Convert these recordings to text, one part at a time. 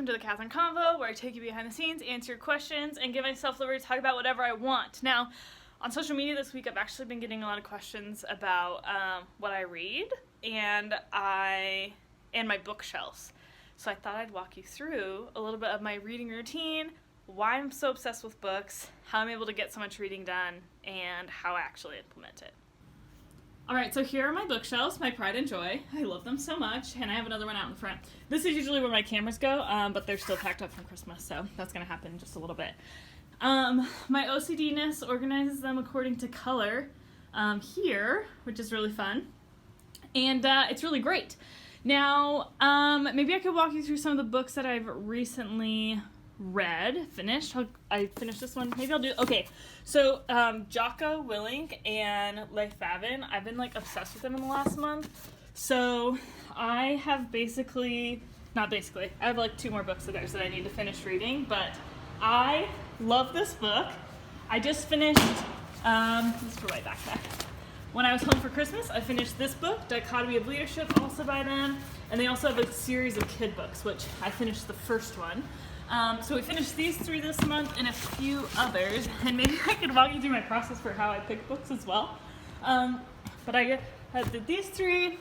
welcome to the Kathryn Convo, where I take you behind the scenes, answer your questions, and give myself the liberty to talk about whatever I want. Now, on social media this week, I've actually been getting a lot of questions about what I read and my bookshelves. So I thought I'd walk you through a little bit of my reading routine, why I'm so obsessed with books, how I'm able to get so much reading done, and how I actually implement it. Alright, so here are my bookshelves, my pride and joy. I love them so much, and I have another one out in front. This is usually where my cameras go, but they're still packed up from Christmas, so that's going to happen in just a little bit. My OCD-ness organizes them according to color here, which is really fun, and it's really great. Now, maybe I could walk you through some of the books that I've recently finished. I finished this one. Maybe I'll do. Okay, so Jocko Willink and Leif Bavin. I've been obsessed with them in the last month. So I have I have 2 more books of theirs that I need to finish reading. But I love this book. I just finished. This is for my backpack. When I was home for Christmas, I finished this book, Dichotomy of Leadership, also by them. And they also have a series of kid books, which I finished the first one. So we finished these 3 this month and a few others, and maybe I could walk you through my process for how I pick books as well. But I did these 3,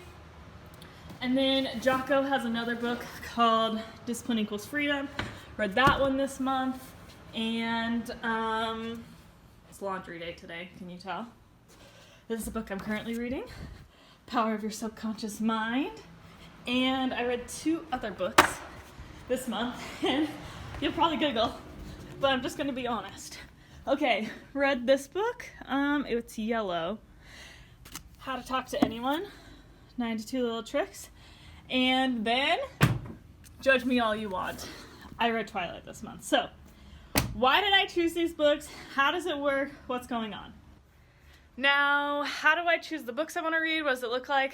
and then Jocko has another book called Discipline Equals Freedom. Read that one this month, and it's laundry day today, can you tell? This is a book I'm currently reading, Power of Your Subconscious Mind, and I read 2 other books this month, and you'll probably giggle, but I'm just going to be honest. Okay, read this book. It's yellow. How to Talk to Anyone. 92 Little Tricks. And then, judge me all you want. I read Twilight this month. So, why did I choose these books? How does it work? What's going on? Now, how do I choose the books I want to read? What does it look like?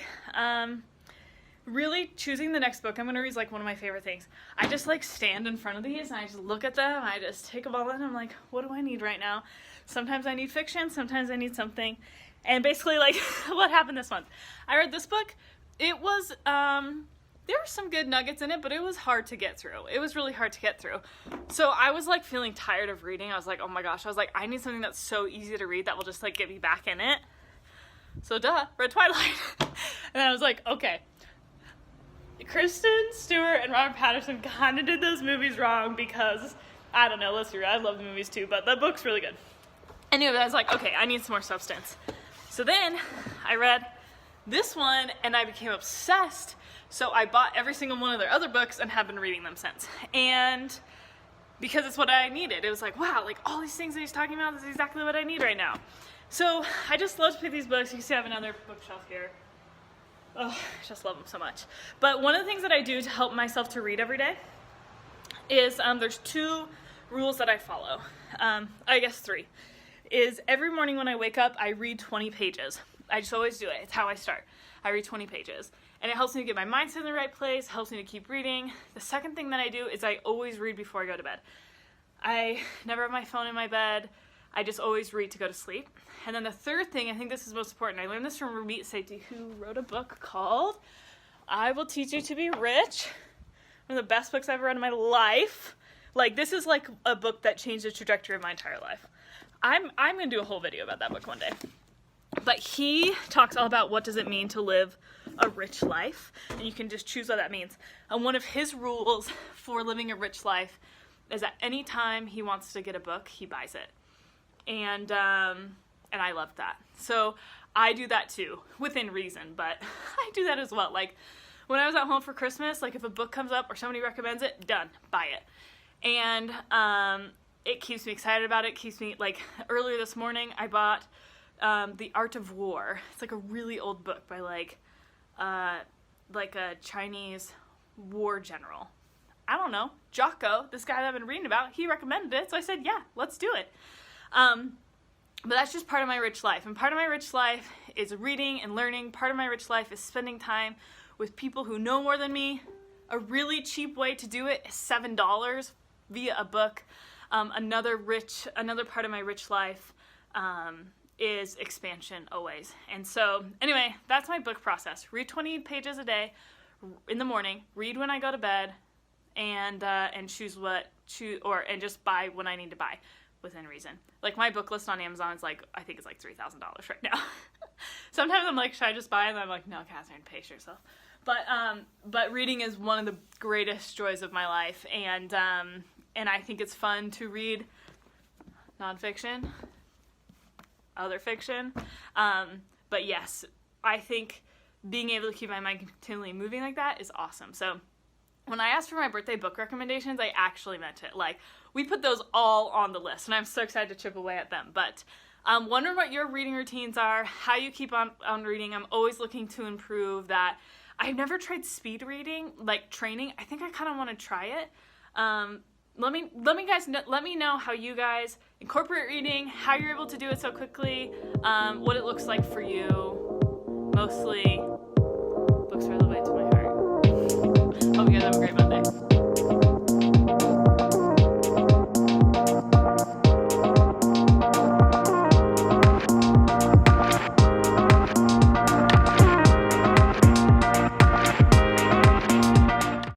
Really, choosing the next book I'm going to read is one of my favorite things. I just stand in front of these and I just look at them. I just take them all in. I'm like, what do I need right now? Sometimes I need fiction. Sometimes I need something. And basically, what happened this month? I read this book. It was, there were some good nuggets in it, but it was hard to get through. It was really hard to get through. So I was feeling tired of reading. I was like, oh my gosh. I was like, I need something that's so easy to read that will just get me back in it. So read Twilight. And I was like, okay. Kristen Stewart and Robert Pattinson kind of did those movies wrong because, I don't know, let's be real, I love the movies too, but the book's really good. Anyway, I was like, okay, I need some more substance. So then I read this one and I became obsessed. So I bought every single one of their other books and have been reading them since. And because it's what I needed. It was wow, all these things that he's talking about, this is exactly what I need right now. So I just love to pick these books. You can see I have another bookshelf here. Oh, I just love them so much. But one of the things that I do to help myself to read every day is there's 2 rules that I follow. I guess 3. Is every morning when I wake up, I read 20 pages. I just always do it. It's how I start. I read 20 pages. And it helps me to get my mindset in the right place, helps me to keep reading. The second thing that I do is I always read before I go to bed. I never have my phone in my bed. I just always read to go to sleep. And then the third thing, I think this is most important, I learned this from Ramit Sethi, who wrote a book called I Will Teach You to Be Rich. One of the best books I've ever read in my life. This is a book that changed the trajectory of my entire life. I'm going to do a whole video about that book one day. But he talks all about what does it mean to live a rich life. And you can just choose what that means. And one of his rules for living a rich life is that anytime he wants to get a book, he buys it. And I love that. So I do that too, within reason, but I do that as well. When I was at home for Christmas, if a book comes up or somebody recommends it, done, buy it. And it keeps me excited about it. Keeps me, earlier this morning, I bought The Art of War. It's a really old book by a Chinese war general. I don't know, Jocko, this guy that I've been reading about, he recommended it, so I said, yeah, let's do it. But that's just part of my rich life. And part of my rich life is reading and learning. Part of my rich life is spending time with people who know more than me. A really cheap way to do it is $7 via a book. Another part of my rich life is expansion always. And so anyway, that's my book process. Read 20 pages a day in the morning, read when I go to bed, and choose and just buy what I need to buy within reason. Like my book list on Amazon is like, I think it's like $3,000 right now. Sometimes I'm like, should I just buy it? And I'm like, no, Kathryn, pace yourself. But reading is one of the greatest joys of my life, and I think it's fun to read nonfiction, other fiction. But yes, I think being able to keep my mind continually moving like that is awesome. So when I asked for my birthday book recommendations, I actually meant it. Like, we put those all on the list, and I'm so excited to chip away at them. But wondering what your reading routines are, how you keep on reading. I'm always looking to improve that. I've never tried speed reading, like training. I think I kind of want to try it. Let me know how you guys incorporate reading, how you're able to do it so quickly, what it looks like for you, mostly